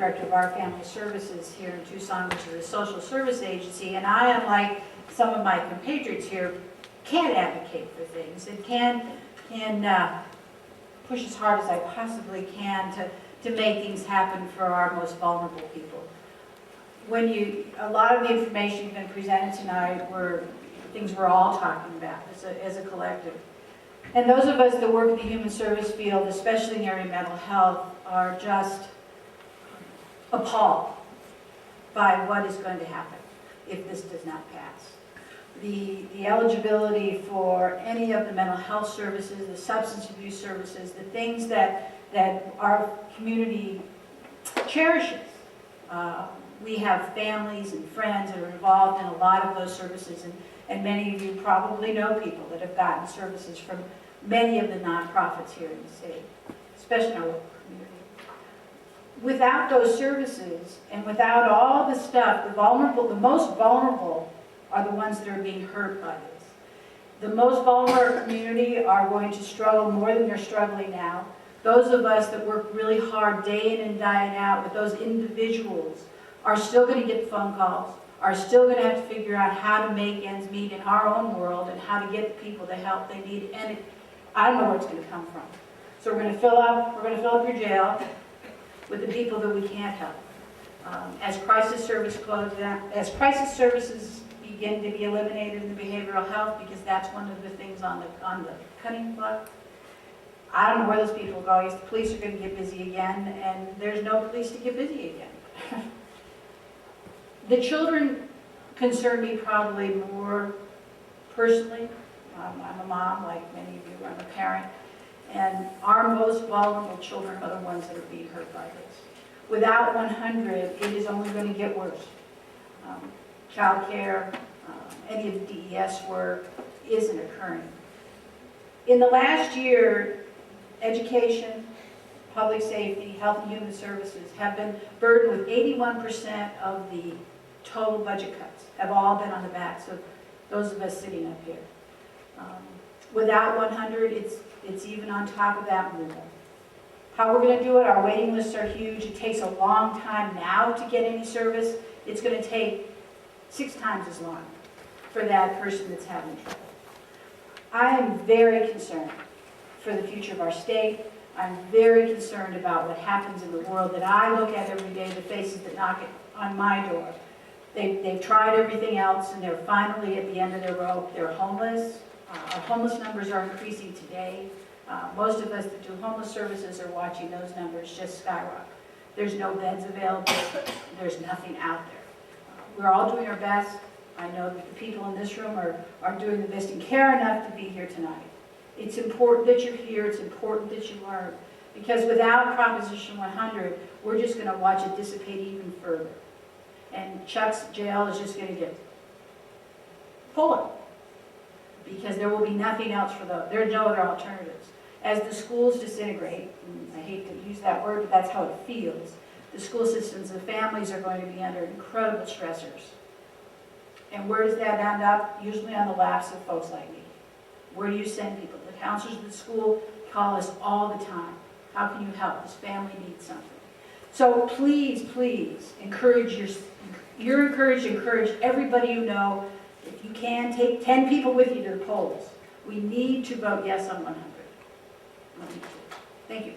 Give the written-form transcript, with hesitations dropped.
director of our family services here in Tucson, which is a social service agency, and I, unlike some of my compatriots here, can advocate for things and can push as hard as I possibly can to make things happen for our most vulnerable people. A lot of the information you've been presented tonight were things we're all talking about as a collective. And those of us that work in the human service field, especially in the area of mental health, are just appalled by what is going to happen if this does not pass. The eligibility for any of the mental health services, the substance abuse services, the things that our community cherishes. We have families and friends that are involved in a lot of those services, and many of you probably know people that have gotten services from many of the nonprofits here in the city, especially in our local community. Without those services and without all the stuff, the most vulnerable are the ones that are being hurt by this. The most vulnerable in our community are going to struggle more than they're struggling now. Those of us that work really hard day in and day out with those individuals are still going to get phone calls, are still going to have to figure out how to make ends meet in our own world and how to get the people the help they need. And I don't know where it's going to come from. So we're going to fill up your jail with the people that we can't help. As crisis services begin to be eliminated in the behavioral health, because that's one of the things on the cutting block, I don't know where those people go. I guess the police are going to get busy again, and there's no police to get busy again. The children concern me probably more personally. I'm a mom, like many of you. I'm a parent. And our most vulnerable children are the ones that are being hurt by this. Without 100, it is only going to get worse. Child care, any of the DES work isn't occurring. In the last year, education, public safety, health and human services have been burdened with 81% of the total budget cuts, have all been on the backs of those of us sitting up here. Without 100, it's even on top of that more. How we're going to do it, our waiting lists are huge. It takes a long time now to get any service. It's going to take 6 times as long for that person that's having trouble. I am very concerned for the future of our state. I'm very concerned about what happens in the world that I look at every day, the faces that knock on my door. They've tried everything else, and they're finally at the end of their rope. They're homeless. Our homeless numbers are increasing today. Most of us that do homeless services are watching those numbers just skyrocket. There's no beds available. There's nothing out there. We're all doing our best. I know that the people in this room are doing the best and care enough to be here tonight. It's important that you're here. It's important that you learn. Because without Proposition 100, we're just going to watch it dissipate even further. And Chuck's jail is just going to get fuller. Because there will be nothing else for those. There are no other alternatives. As the schools disintegrate, and I hate to use that word, but that's how it feels, the school systems, the families are going to be under incredible stressors. And where does that end up? Usually on the laps of folks like me. Where do you send people? The counselors of the school call us all the time. How can you help? This family needs something. So please, please, you're encouraged to encourage everybody you know. If you can, take 10 people with you to the polls. We need to vote yes on 100. Thank you.